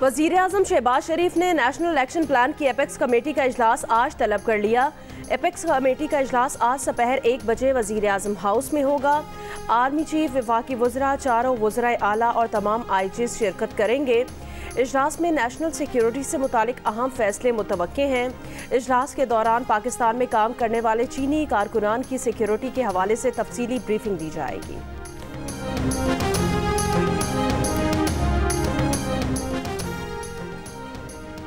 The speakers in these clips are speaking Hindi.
वज़ीर-ए-आज़म शहबाज शरीफ ने नेशनल इलेक्शन प्लान की एपेक्स कमेटी का इजलास आज तलब कर लिया। एपेक्स कमेटी का इजलास आज दोपहर 1 बजे वज़ीर-ए-आज़म हाउस में होगा। आर्मी चीफ, वफाकी वज़रा, चारों वज़राए आला और तमाम आईजीज़ शिरकत करेंगे। इजलास में नेशनल सिक्योरिटी से मुतालिक अहम फैसले मुतवक्के हैं। इजलास के दौरान पाकिस्तान में काम करने वाले चीनी कारकुनान की सिक्योरिटी के हवाले से तफसीली ब्रीफिंग दी जाएगी।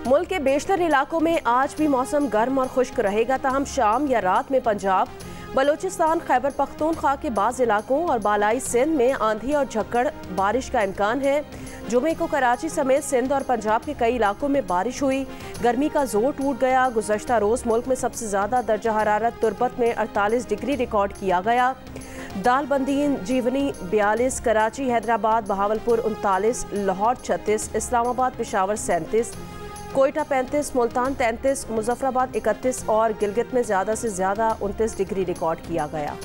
मुल्क के बेशतर इलाकों में आज भी मौसम गर्म और खुश्क रहेगा, ताहम शाम या रात में पंजाब, बलूचिस्तान, खैबर पख्तूनख्वा के बाज़ इलाकों और बालाई सिंध में आंधी और झक्कड़ बारिश का इम्कान है। जुमे को कराची समेत सिंध और पंजाब के कई इलाकों में बारिश हुई। गर्मी का जोर टूट गया। गुज़श्ता रोज़ मुल्क में सबसे ज़्यादा दर्जा हरारत तुर्बत में 48 डिग्री रिकॉर्ड किया गया। दालबंदी, जीवनी 42, कराची, हैदराबाद, बहावलपुर 39, लाहौर 36, इस्लामाबाद, पेशावर 37, कोयटा 35, मुल्तान 33, मुजफ्फराबाद 31 और गिलगित में ज़्यादा से ज़्यादा 29 डिग्री रिकॉर्ड किया गया।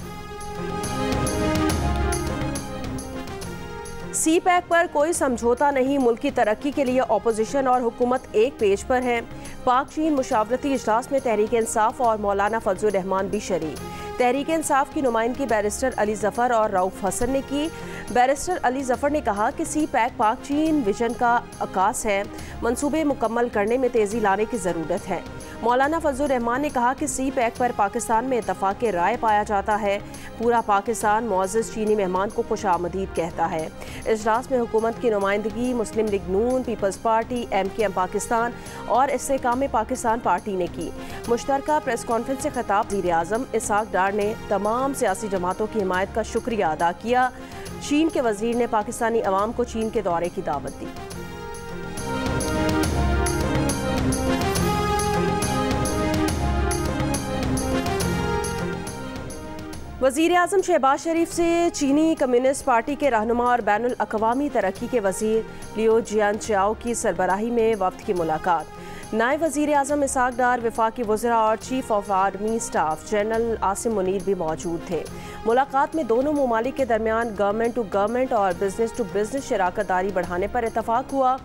सी पैक पर कोई समझौता नहीं, मुल्क की तरक्की के लिए अपोजिशन और हुकूमत एक पेज पर हैं। पाक चीन मुशावरती इजलास में तहरीक इंसाफ और मौलाना फजलुर रहमान भी शरीक। तहरीक इंसाफ की नुमाइंदगी बैरिस्टर अली जफ़र और रऊफ हसन ने की। बैरिस्टर अली जफ़र ने कहा कि सी पैक पाक चीन विजन का अक्कास है, मंसूबे मुकम्मल करने में तेज़ी लाने की ज़रूरत है। मौलाना फजलुर रहमान ने कहा कि सी पैक पर पाकिस्तान में इत्तफ़ाक़ राय पाया जाता है। पूरा पाकिस्तान मुअज़्ज़ज़ चीनी मेहमान को खुशामदीद कहता है। इजलास में हुकूमत की नुमाइंदगी मुस्लिम लीग नून, पीपल्स पार्टी, MKM पाकिस्तान और इस्तेकाम पाकिस्तान पार्टी ने की। मुश्तरका प्रेस कॉन्फ्रेंस से खिताब वज़ीर-ए-आज़म इसहाक डार ने तमाम सियासी जमातों की हिमायत का शुक्रिया अदा किया। चीन के वज़ीर ने पाकिस्तानी अवाम को चीन के दौरे की दावत दी। वज़ीर-ए-आज़म शहबाज शरीफ से चीनी कम्युनिस्ट पार्टी के रहनुमा और बैनुल अक़वामी तरक्की के वज़ीर लियो जियानचाओ की सरबराही में वफ़द की मुलाकात। नायब वज़ीर-ए-आज़म इसहाक डार, वफाकी वज़रा और chief of army staff general Asim Munir भी मौजूद थे। मुलाकात में दोनों ममालिक के दरमियान गवर्नमेंट टू गवर्नमेंट और बिजनेस टू बिजनेस शराकत दारी बढ़ाने पर इतफाक़ हुआ।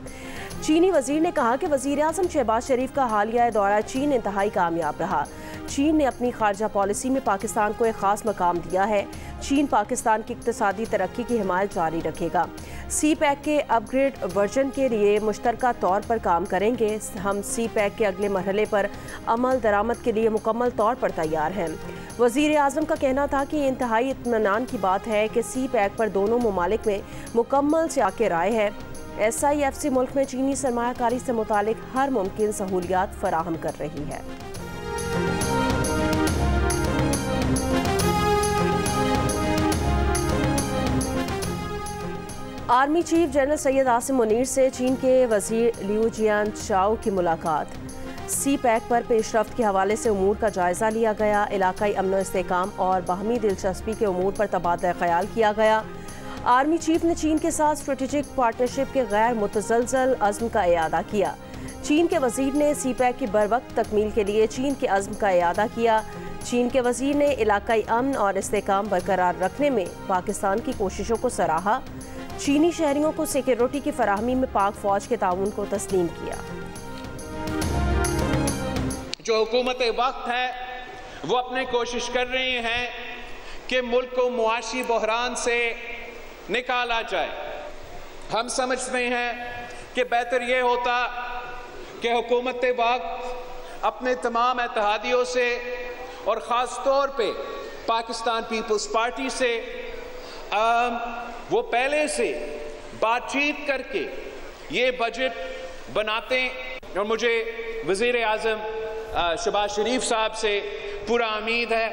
चीनी वज़ीर ने कहा कि वज़ीर-ए-आज़म शहबाज शरीफ का हालिया दौरा चीन इंतहाई कामयाब रहा। चीन ने अपनी खारजा पॉलिसी में पाकिस्तान को एक ख़ास मकाम दिया है। चीन पाकिस्तान की इक़्तिसादी तरक्की की हिमायत जारी रखेगा। सी पैक के अपग्रेड वर्जन के लिए मुश्तरका तौर पर काम करेंगे। हम सी पैक के अगले मरहले पर अमल दरामद के लिए मुकम्मल तौर पर तैयार हैं। वज़ीर-ए-आज़म का कहना था कि इंतहाई इत्मीनान की बात है कि सी पैक पर दोनों ममालिक में मुकम्मल सियाक़ राय है। SIFC मुल्क में चीनी सरमायाकारी से मुतालिक हर मुमकिन सहूलियात फराहम कर रही है। Army chief general Syed Asim Munir से चीन के वज़ीर लियू जियानचाओ की मुलाकात। सी पैक पर पेशरफ्त के हवाले से उमूर का जायज़ा लिया गया। इलाकाई अमन व इस्तेहकाम और बाहमी दिलचस्पी के उमूर पर तबादला ख्याल किया गया। आर्मी चीफ ने चीन के साथ स्ट्रेटेजिक पार्टनरशिप के गैर मुतज़लज़ल अज़्म का इयादा किया। चीन के वज़ीर ने सी पैक की बरवक्त तकमील के लिए चीन के अज़्म का इयादा किया। चीन के वज़ीर ने इलाकाई अमन और इस्तेहकाम बरकरार रखने में पाकिस्तान की कोशिशों को सराहा। चीनी शहरियों को सिक्योरिटी की फराहमी में पाक फ़ौज के ताउन को तस्लीम किया। जो हुकूमत वक्त है वो अपनी कोशिश कर रही हैं कि मुल्क को मुआशी बहरान से निकाला जाए। हम समझते हैं कि बेहतर ये होता कि हुकूमत वक्त अपने तमाम इत्तेहादियों से और ख़ास तौर पे पाकिस्तान पीपल्स पार्टी से वो पहले से बातचीत करके ये बजट बनाते। और मुझे वज़ीर-ए-आज़म शहबाज शरीफ साहब से पूरा उम्मीद है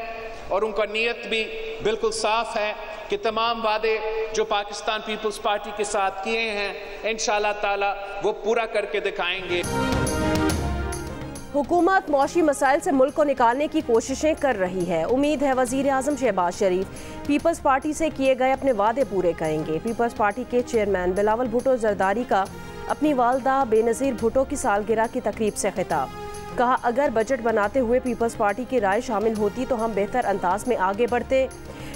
और उनका नीयत भी बिल्कुल साफ़ है कि तमाम वादे जो पाकिस्तान पीपल्स पार्टी के साथ किए हैं इंशाअल्लाह ताला वो पूरा करके दिखाएंगे। हुकूमत मौशी मसाइल से मुल्क को निकालने की कोशिशें कर रही है। उम्मीद है वज़ीर-ए-आज़म शहबाज शरीफ पीपल्स पार्टी से किए गए अपने वादे पूरे करेंगे। पीपल्स पार्टी के चेयरमैन बिलावल भुट्टो जरदारी का अपनी वालदा बेनज़ीर भुट्टो की सालगिरह की तकरीब से खिताब। कहा, अगर बजट बनाते हुए पीपल्स पार्टी की राय शामिल होती तो हम बेहतर अंदाज में आगे बढ़ते।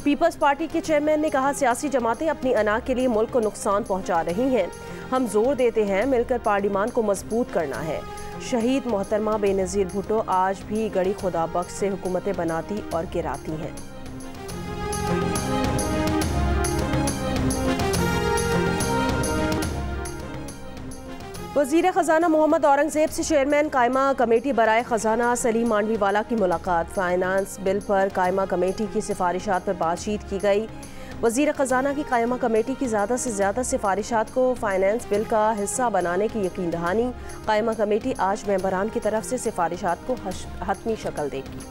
पीपल्स पार्टी के चेयरमैन ने कहा, सियासी जमातें अपनी अना के लिए मुल्क को नुकसान पहुंचा रही हैं। हम जोर देते हैं मिलकर पार्लियामान को मजबूत करना है। शहीद मोहतरमा बेनज़ीर भुट्टो आज भी गड़ी खुदा बख्श से हुकूमतें बनाती और गिराती हैं। वज़ीर ख़जाना मोहम्मद औरंगज़ेब से चेयरमैन कायमा कमेटी बराए ख़जाना सलीम मांडवीवाला की मुलाकात। फाइनेंस बिल पर कायमा कमेटी की सिफारिशात पर बातचीत की गई। वज़ीर ख़जाना की कायमा कमेटी की ज़्यादा से ज़्यादा सिफारिशात को फाइनेंस बिल का हिस्सा बनाने की यकीन दहानी। कायमा कमेटी आज मेंबरान की तरफ से सिफारिशात को हतमी शक्ल देगी।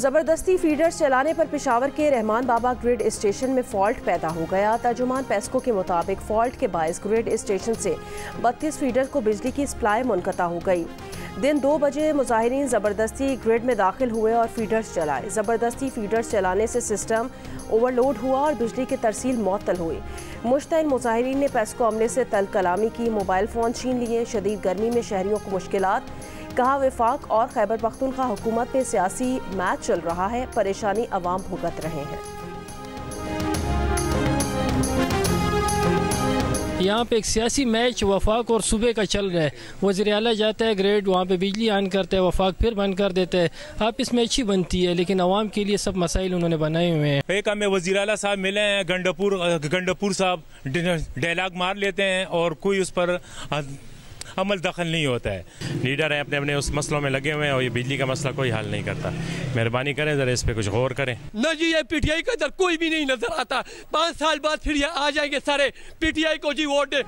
ज़बरदस्ती फीडर्स चलाने पर पेशावर के रहमान बाबा ग्रिड स्टेशन में फॉल्ट पैदा हो गया। तर्जुमान पेस्को के मुताबिक फॉल्ट के बायस ग्रिड स्टेशन से 32 फीडर को बिजली की सप्लाई मुनक़ता हो गई। दिन 2 बजे मुजाहिरीन ज़बरदस्ती ग्रिड में दाखिल हुए और फीडर्स चलाए। ज़बरदस्ती फीडर्स चलाने से सिस्टम ओवरलोड हुआ और बिजली की तरसील मुअत्तल हुई। मुश्तइल मुजाहिरीन ने पेस्को अमले से तल कलामी की, मोबाइल फ़ोन छीन लिए। शदीद गर्मी में शहरियों को मुश्किलात। कहा, वफाक और खैबर पख्तूनख्वा हुकूमत में सियासी मैच चल रहा है, परेशानी अवाम भुगत रहे हैं। यहाँ पे एक सियासी मैच वफाक और सूबे का चल रहा है। वज़ीर आला जाता है ग्रेड, वहाँ पे बिजली ऑन करता है, वफाक फिर बंद कर देता है। आप इसमें अच्छी बनती है, लेकिन अवाम के लिए सब मसाइल उन्होंने बनाए हुए हैं। एक हमें वज़ीर आला साहब मिले हैं, गंडपुर साहब डायलॉग मार लेते हैं और कोई उस पर अमल दखल नहीं होता है। लीडर हैं अपने अपने उस मसलों में लगे हुए हैं और ये बिजली का मसला कोई हल नहीं करता। मेहरबानी करें ज़रा इस पे कुछ गौर करें। न जी, ये पीटीआई का इधर कोई भी नहीं नजर आता। 5 साल बाद फिर ये आ जाएंगे सारे पीटीआई को जी वोट दे।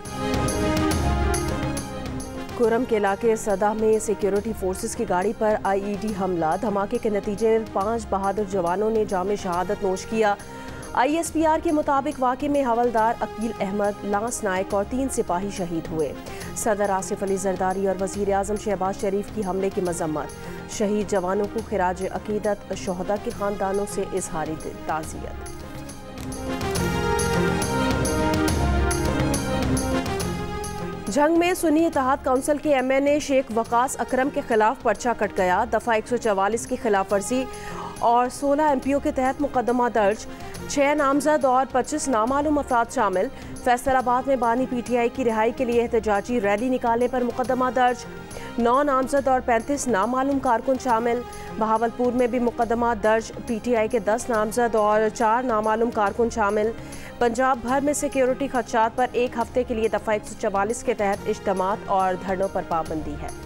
कुरम के इलाके सदा में सिक्योरिटी फोर्सेस की गाड़ी पर आईईडी हमला। धमाके के नतीजे 5 बहादुर जवानों ने जाम शहादत नोश किया। ISPR के मुताबिक वाक़े में हवलदार अकील अहमद, लांस नायक और 3 सिपाही शहीद हुए। सदर आसिफ अली जरदारी और वज़ीर आज़म शहबाज शरीफ की हमले की मजम्मत। शहीद जवानों को खिराज अकीदत, शोहदा के ख़ानदानों से इजहारी ताज़ियत। जंग में सुन्नी इत्तेहाद काउंसिल के MNA शेख वकास अकरम के खिलाफ पर्चा कट गया। दफ़ा 144 की खिलाफ वर्जी और 16 MPO के तहत मुकदमा दर्ज। 6 नामजद और 25 नामालूम अफराद शामिल। फैसलाबाद में बानी PTI की रिहाई के लिए एहतजाजी रैली निकालने पर मुकदमा दर्ज। 9 नामजद और 35 नामालूम कारकुन शामिल। बहावलपुर में भी मुकदमा दर्ज। PTI के 10 नामजद और 4 नामालूम कारकुन शामिल। पंजाब भर में सिक्योरिटी खदशात पर 1 हफ्ते के लिए दफ़ा 144 के तहत इज्तिमात और धरनों पर पाबंदी है।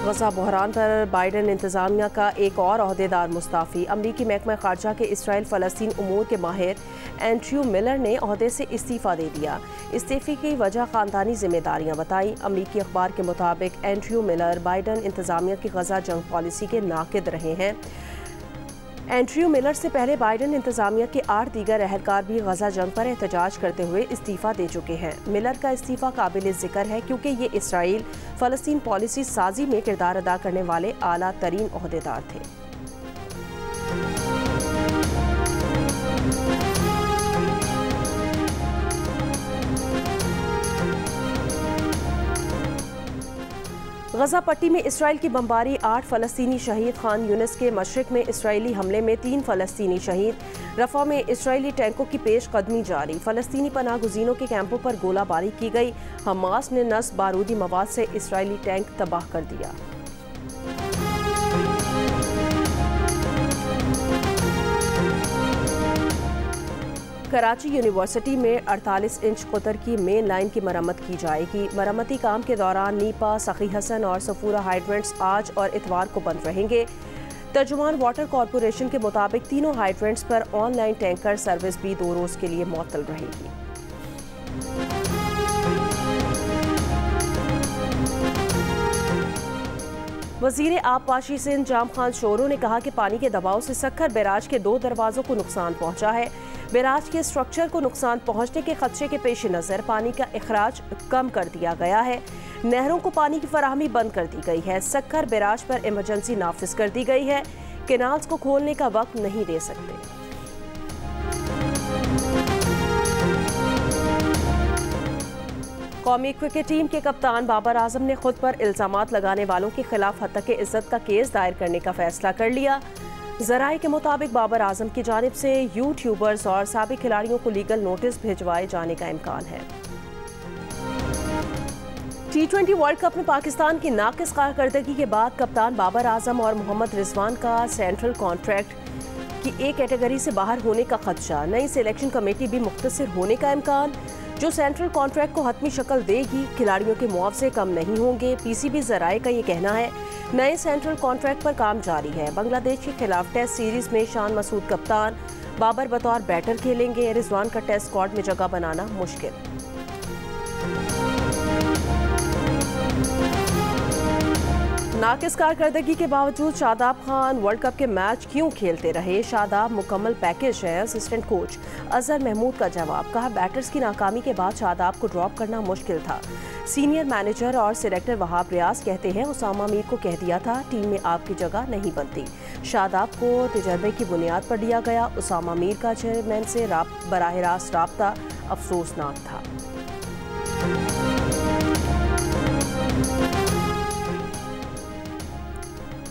गजा बहरान पर बाइडन इंतजामिया का एक और ओहदेदार मुस्ताफ़ी। अमरीकी महकमा ख़ारजा के इसराइल फ़लस्तीन उमूर के माहिर एंड्रयू मिलर ने ओहदे से इस्तीफ़ा दे दिया। इस्तीफ़े की वजह ख़ानदानी जिम्मेदारियाँ बताई। अमरीकी अखबार के मुताबिक एंड्रयू मिलर बाइडन इंतजामिया की गजा जंग पॉलिसी के नाक़िद रहे हैं। एंड्रयू मिलर से पहले बाइडन इंतजामिया के 8 दीगर अहलकार भी गजा जंग पर एहतजाज करते हुए इस्तीफ़ा दे चुके हैं। मिलर का इस्तीफ़ा काबिल ज़िक्र है क्योंकि ये इसराइल फ़लस्तीन पॉलिसी साजी में किरदार अदा करने वाले आला तरीन ओहदेदार थे। गजा पट्टी में इसराइल की बमबारी, 8 फ़लस्तीनी शहीद। खान यूनिस के मशरिक में इसराइली हमले में 3 फ़लस्तीनी शहीद। रफ़ा में इसराइली टैंकों की पेश कदमी जारी। फ़लस्तीनी पनाह गुज़ीनों के कैंपों पर गोलाबारी की गई। हमास ने नस्ब बारूदी मवाद से इसराइली टैंक तबाह कर दिया। कराची यूनिवर्सिटी में 48 इंच कुतर की मेन लाइन की मरम्मत की जाएगी। मरम्मती काम के दौरान नीपा, सखी हसन और सफूरा हाइड्रेंट्स आज और इतवार को बंद रहेंगे। तर्जुमान वाटर कॉरपोरेशन के मुताबिक तीनों हाइड्रेंट्स पर ऑनलाइन टैंकर सर्विस भी 2 रोज़ के लिए मुअत्तल रहेगी। वज़ीर आबपाशी सिंध जाम खान शोरो ने कहा कि पानी के दबाव से सक्खर बैराज के 2 दरवाज़ों को नुकसान पहुंचा है। बैराज के स्ट्रक्चर को नुकसान पहुंचने के खदशे के पेश नज़र पानी का इखराज कम कर दिया गया है। नहरों को पानी की फराहमी बंद कर दी गई है। सक्खर बैराज पर इमरजेंसी नाफिज कर दी गई है। केनाल्स को खोलने का वक्त नहीं दे सकते। कौमी क्रिकेट टीम के कप्तान बाबर आजम ने खुद पर इल्जामात लगाने वालों के खिलाफ हत्या इज्जत का केस दायर करने का फैसला कर लिया। जराए के मुताबिक बाबर आजम की जानिब से यूट्यूबर्स और साबिक खिलाड़ियों को लीगल नोटिस भिजवाए जाने का इम्कान है। T20 वर्ल्ड कप में पाकिस्तान की नाकिस कारकर्दगी के बाद कप्तान बाबर आजम और मोहम्मद रिजवान का सेंट्रल कॉन्ट्रैक्ट की एक कैटेगरी से बाहर होने का खदशा, नई सिलेक्शन कमेटी भी मुख्तसर होने का इम्कान। जो सेंट्रल कॉन्ट्रैक्ट को हतमी शक्ल देगी, खिलाड़ियों के मुआवजे कम नहीं होंगे। PCB जराए का ये कहना है। नए सेंट्रल कॉन्ट्रैक्ट पर काम जारी है। बांग्लादेश के खिलाफ टेस्ट सीरीज में शान मसूद कप्तान, बाबर बतौर बैटर खेलेंगे। रिजवान का टेस्ट स्क्वाड में जगह बनाना मुश्किल। नाकिस कारकर्दगी के बावजूद शादाब खान वर्ल्ड कप के मैच क्यों खेलते रहे? शादाब मुकम्मल पैकेज है। असिस्टेंट कोच अजहर महमूद का जवाब, कहा बैटर्स की नाकामी के बाद शादाब को ड्रॉप करना मुश्किल था। सीनियर मैनेजर और सिलेक्टर वहाब रियाज कहते हैं उसामा मीर को कह दिया था टीम में आपकी जगह नहीं बनती। शादाब को तजर्बे की बुनियाद पर लिया गया। उसामा मीर का चेयरमैन से बराह रास्त राब्ता अफसोसनाक था।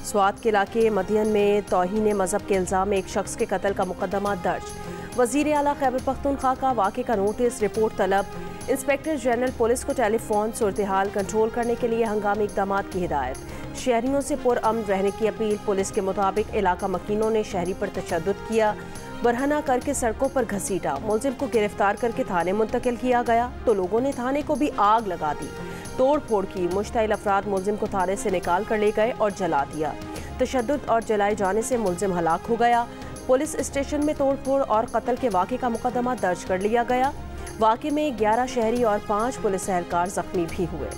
स्वात के इलाके मदियन में तौहीन मजहब के इल्जाम में एक शख्स के कत्ल का मुकदमा दर्ज। वजीर आला खैबर पख्तूनख्वा का वाक़े का नोटिस, रिपोर्ट तलब। इंस्पेक्टर जनरल पुलिस को टेलीफोन सूरत-ए-हाल कंट्रोल करने के लिए हंगामी इक़दाम की हिदायत। शहरियों से पुरअमन रहने की अपील। पुलिस के मुताबिक इलाका मकीनों ने शहरी पर तशद्दुद किया, बरहना करके सड़कों पर घसीटा। मुलजिम को गिरफ्तार करके थाने मुंतकिल किया गया तो लोगों ने थाने को भी आग लगा दी, तोड़ फोड़ की। मुश्तइल अफराद मुलजिम को थाने से निकाल कर ले गए और जला दिया। तशद्दुद और जलाए जाने से मुलजिम हलाक हो गया। पुलिस स्टेशन में तोड़ फोड़ और कत्ल के वाक़े का मुकदमा दर्ज कर लिया गया। वाक़े में 11 शहरी और 5 पुलिस एहलकार जख्मी भी हुए।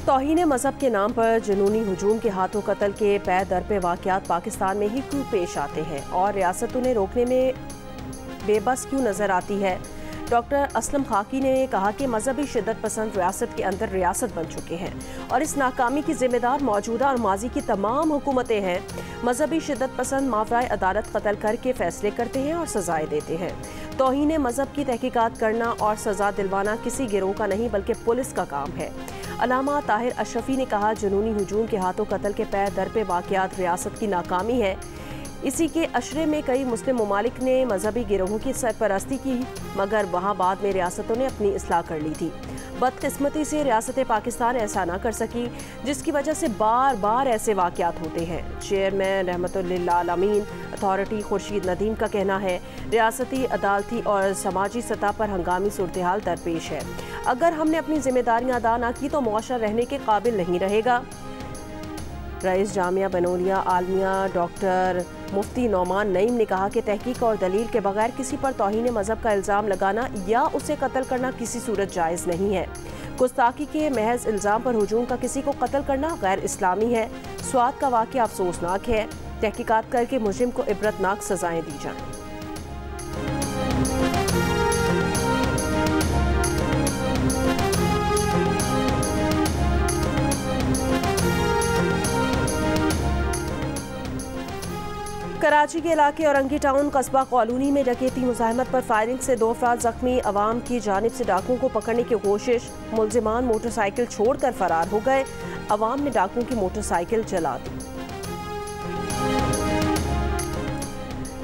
तौहीन मजहब के नाम पर जुनूनी हुजूम के हाथों कत्ल के पै दर पे वाक़यात पाकिस्तान में ही क्यों पेश आते हैं और रियासत उन्हें रोकने में बेबस क्यों नजर आती है? डॉक्टर असलम खाकी ने कहा कि मजहबी शिद्दत पसंद रियासत के अंदर रियासत बन चुके हैं और इस नाकामी की जिम्मेदार मौजूदा और माजी की तमाम हुकूमतें हैं। मजहबी शिद्दत पसंद मावराए अदालत कत्ल करके फैसले करते हैं और सजाएं देते हैं। तौहीन मजहब की तहकीकात करना और सजा दिलवाना किसी गिरोह का नहीं बल्कि पुलिस का काम है। अलामा ताहिर अशरफी ने कहा जुनूनी हुजूम के हाथों कत्ल के पै दर पे वाक़यात रियासत की नाकामी है। इसी के अशरे में कई मुस्लिम ममालिक ने मजहबी गिरोहों की सरपरस्ती की, मगर वहाँ बाद में रियासतों ने अपनी इस्लाह कर ली थी। बदकिस्मती से रियासत पाकिस्तान ऐसा ना कर सकी, जिसकी वजह से बार बार ऐसे वाक़यात होते हैं। चेयरमैन रहमतुल्लिल आलमीन अथॉरिटी खुर्शीद नदीम का कहना है रियासती, अदालती और समाजी सतह पर हंगामी सूरत हाल दरपेश है। अगर हमने अपनी जिम्मेदारियाँ अदा ना की तो मुआशरा रहने के काबिल नहीं रहेगा। रईस जामिया बनोलिया आलमिया डॉक्टर मुफ्ती नौमान नईम ने कहा कि तहकीक और दलील के बगैर किसी पर तौहीन मजहब का इल्ज़ाम लगाना या उसे कत्ल करना किसी सूरत जायज़ नहीं है। गुस्ताखी के महज इल्ज़ाम पर हुजूम का किसी को कत्ल करना गैर इस्लामी है। स्वात का वाक़या अफसोसनाक है। तहकीकात करके मुजरिम को इबरतनाक सजाएं दी जाएं। कराची के इलाके औरंगी टाउन कस्बा कॉलोनी में डकैती मुज़ाहमत पर फायरिंग से 2 अफराद जख्मी। अवाम की जानिब से डाकुओं को पकड़ने की कोशिश। मुलजिमान मोटरसाइकिल छोड़कर फरार हो गए। अवाम ने डाकुओं की मोटरसाइकिल जला दी।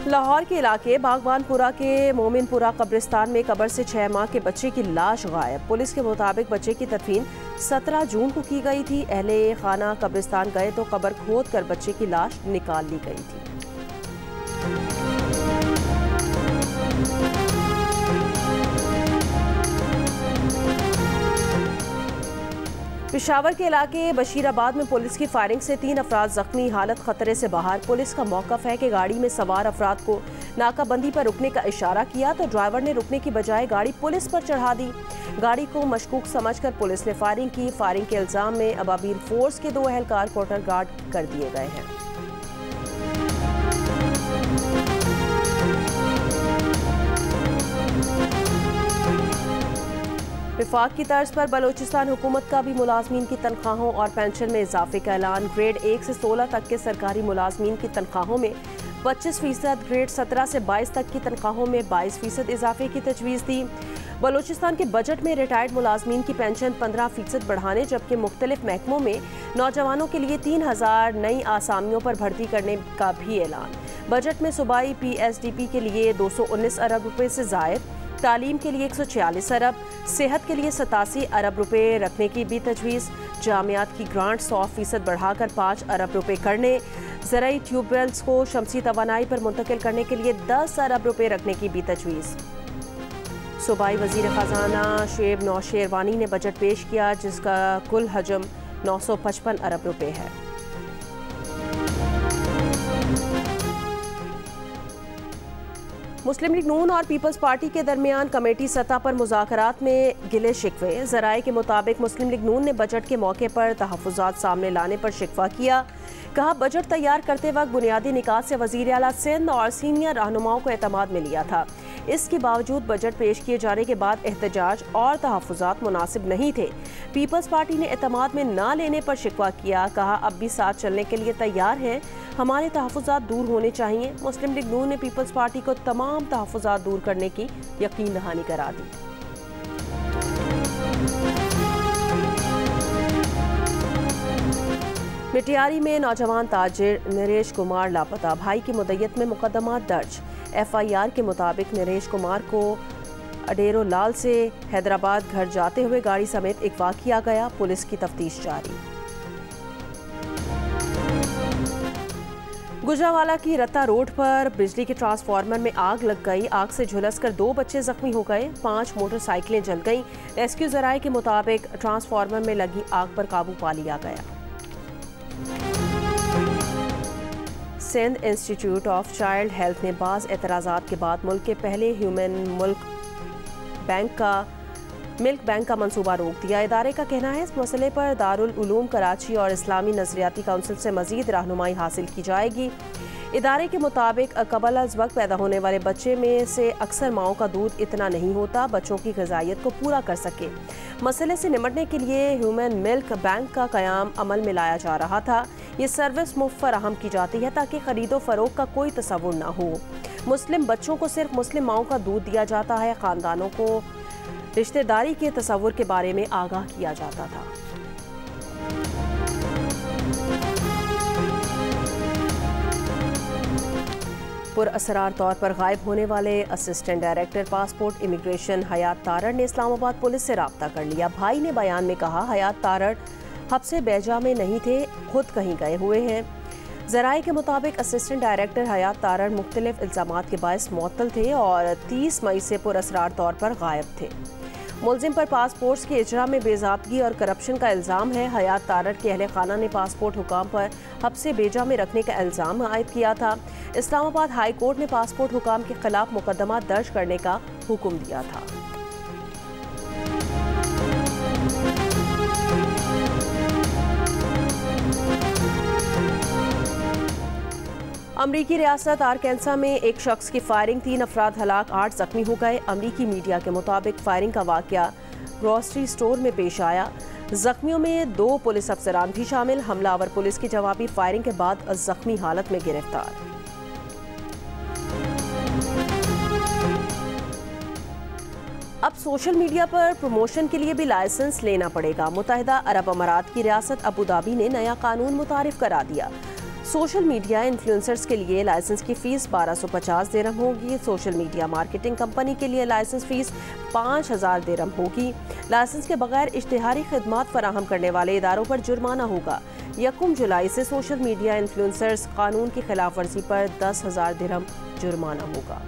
लाहौर के इलाके बागबानपुरा के मोमिनपुरा कब्रिस्तान में कब्र से 6 माह के बच्चे की लाश गायब। पुलिस के मुताबिक बच्चे की तदफीन 17 जून को की गई थी। अहले खाना कब्रिस्तान गए तो कब्र खोद कर बच्चे की लाश निकाल ली गई थी। पेशावर के इलाके बशीराबाद में पुलिस की फायरिंग से 3 अफराद जख्मी, हालत खतरे से बाहर। पुलिस का मौक़िफ़ है कि गाड़ी में सवार अफराद को नाकाबंदी पर रुकने का इशारा किया तो ड्राइवर ने रुकने की बजाय गाड़ी पुलिस पर चढ़ा दी। गाड़ी को मशकूक समझकर पुलिस ने फायरिंग की। फायरिंग के इल्ज़ाम में अबाबील फोर्स के 2 एहलकार क्वार्टर गार्ड कर दिए गए हैं। विफाक की तर्ज पर बलोचिस्तान हुकूमत का भी मुलाजमीन की तनख्वाहों और पेंशन में इजाफे का ऐलान। ग्रेड 1 से 16 तक के सरकारी मुलाजमीन की तनख्वाहों में 25% ग्रेड 17 से 22 तक की तनख्वाहों में 22% इजाफे की तजवीज़ दी। बलूचिस्तान के बजट में रिटायर्ड मुलाजमीन की पेंशन 15% बढ़ाने, जबकि मुख्तलिफ महकमों में नौजवानों के लिए 3000 नई आसामियों पर भर्ती करने का भी ऐलान। बजट में सूबाई PSDP के लिए 219 अरब रुपए से जायद, तालीम के लिए 146 अरब, सेहत के लिए 87 अरब रुपए रखने की भी तजवीज़। जामियात की ग्रांट 100% बढ़ाकर 5 अरब रुपए करने, ज़राई ट्यूबवेल्स को शमसी तवानाई पर मुंतकिल करने के लिए 10 अरब रुपए रखने की भी तजवीज़। सूबाई वज़ीर ख़जाना शुएब नौशेरवानी ने बजट पेश किया, जिसका कुल हजम 955 अरब रुपए है। मुस्लिम लीग नून और पीपल्स पार्टी के दरमियान कमेटी सतह पर मुज़ाकरात में गिले शिकवे। ज़राए के मुताबिक मुस्लिम लीग नून ने बजट के मौके पर तहफ़्फ़ुज़ात सामने लाने पर शिकवा किया। कहा, बजट तैयार करते वक्त बुनियादी निकात से वज़ीर आला सिंध और सीनियर रहनुमाओं को एतमाद में लिया था। इसके बावजूद बजट पेश किए जाने के बाद एहतजाज और तहफ़्फ़ुज़ात मुनासिब नहीं थे। पीपल्स पार्टी ने एतमाद में ना लेने पर शिकवा किया। कहा, अब भी साथ चलने के लिए तैयार हैं, हमारे तहफ़्फ़ुज़ात दूर होने चाहिए। मुस्लिम लीग नून ने पीपल्स पार्टी को तमाम तहफ़्फ़ुज़ात दूर करने की यकीन दहानी करा दी। मिटियारी में नौजवान ताजिर नरेश कुमार लापता, भाई की मुद्दत में मुकदमा दर्ज। FIR के मुताबिक नरेश कुमार को अडेरो लाल से हैदराबाद घर जाते हुए गाड़ी समेत अगवा किया गया। पुलिस की तफ्तीश जारी। गुजरावाला की रत्ता रोड पर बिजली के ट्रांसफार्मर में आग लग गई। आग से झुलसकर 2 बच्चे जख्मी हो गए, 5 मोटरसाइकिलें जल गईं। रेस्क्यू ज़राए के मुताबिक ट्रांसफार्मर में लगी आग पर काबू पा लिया गया। Sindh institute of child health ने बाज़ एतराज़ात के बाद मुल्क के पहले ह्यूमन मिल्क बैंक का मंसूबा रोक दिया। इदारे का कहना है, इस मसले पर दारुल उलूम कराची और इस्लामी नज़रियाती काउंसिल से मज़ीद रहनुमाई हासिल की जाएगी। इदारे के मुताबिक कबल अज़ वक्त पैदा होने वाले बच्चे में से अक्सर माओं का दूध इतना नहीं होता बच्चों की ग़िज़ाइयत को पूरा कर सके। मसले से निपटने के लिए ह्यूमन मिल्क बैंक का क़याम अमल में लाया जा रहा था। ये सर्विस मुफ्त फराहम की जाती है ताकि ख़रीदो फ़रोख्त का कोई तसव्वुर ना हो। मुस्लिम बच्चों को सिर्फ मुस्लिम माओं का दूध दिया जाता है। ख़ानदानों को रिश्तेदारी के तसव्वुर के बारे में आगाह किया जाता था। पुरअसरार तौर पर गायब होने वाले असिस्टेंट डायरेक्टर पासपोर्ट इमिग्रेशन हयात तारड़ ने इस्लामाबाद पुलिस से राब्ता कर लिया। भाई ने बयान में कहा, हयात तारड़ हब्से बैजा में नहीं थे, खुद कहीं गए हुए हैं। ज़राए के मुताबिक असिस्टेंट डायरेक्टर हयात तारड़ मुख्तलिफ इल्ज़ामात के बायस मुअत्तल थे और 30 मई से पुरअसरार तौर पर गायब थे। मुलजिम पर पासपोर्ट्स के इजरा में बेज़ाब्तगी और करप्शन का इल्ज़ाम है। हयात तारड़ के अहले खाना ने पासपोर्ट हुकाम पर हब्से बेजा में रखने का इल्ज़ाम आयद किया था। इस्लामाबाद हाई कोर्ट ने पासपोर्ट हुकाम के खिलाफ मुकदमा दर्ज करने का हुक्म दिया था। अमरीकी रियासत आरकानसा में एक शख्स की फायरिंग, 3 अफराद हलाक, 8 जख्मी हो गए। अमरीकी मीडिया के मुताबिक फायरिंग का वाक़या ग्रोसरी स्टोर में पेश आया। जख्मियों में 2 पुलिस अफसरान भी शामिल। हमलावर पुलिस की जवाबी फायरिंग के बाद जख्मी हालत में गिरफ्तार। अब सोशल मीडिया पर प्रमोशन के लिए भी लाइसेंस लेना पड़ेगा। मुत्तहिदा अरब अमारात की रियासत अबू धाबी ने नया कानून मुतारिफ करा दिया। सोशल मीडिया इन्फ्लुएंसर्स के लिए लाइसेंस की फ़ीस 1250 दिरहम होगी। सोशल मीडिया मार्केटिंग कंपनी के लिए लाइसेंस फ़ीस 5000 दिरहम होगी। लाइसेंस के बगैर इश्तिहारी खिदमात फराहम करने वाले इदारों पर जुर्माना होगा। 1 जुलाई से सोशल मीडिया इन्फ्लुएंसर्स कानून की खिलाफ वर्जी पर 10,000 दिरहम जुर्माना होगा।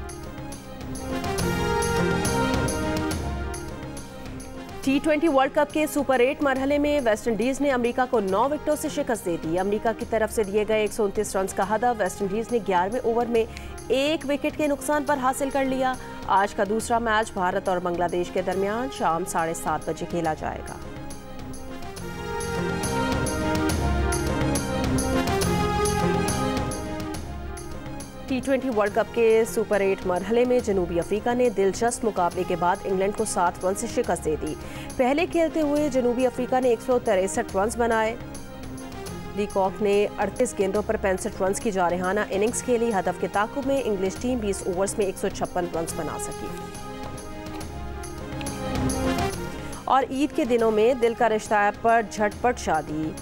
T20 वर्ल्ड कप के सुपर 8 मरहले में वेस्टइंडीज़ ने अमेरिका को 9 विकेटों से शिकस्त दे दी। अमेरिका की तरफ से दिए गए 129 रन का हदफ वेस्टइंडीज़ ने 11वें ओवर में 1 विकेट के नुकसान पर हासिल कर लिया। आज का दूसरा मैच भारत और बांग्लादेश के दरमियान शाम 7:30 बजे खेला जाएगा। T20 वर्ल्ड कप के सुपर 8 मरहले में जनूबी अफ्रीका ने दिलचस्प मुकाबले के बाद इंग्लैंड को 7 रन से शिकस्त दे दी। पहले खेलते हुए जनूबी अफ्रीका ने 163 रन बनाए। डी कॉक ने 38 गेंदों पर 65 रन की जारहाना इनिंग्स खेली। हदफ के ताकुब में इंग्लिश टीम 20 ओवर्स में 156 रन बना सकी। और ईद के दिनों में दिल का रिश्ता ऐप पर झटपट शादी।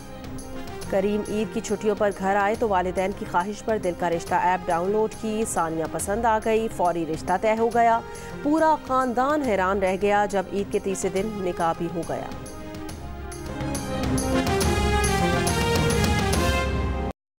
करीम ईद की छुट्टियों पर घर आए तो वालिदैन की ख्वाहिश पर दिल का रिश्ता ऐप डाउनलोड की। सानिया पसंद आ गई, फौरी रिश्ता तय हो गया। पूरा खानदान हैरान रह गया जब ईद के तीसरे दिन निकाह भी हो गया।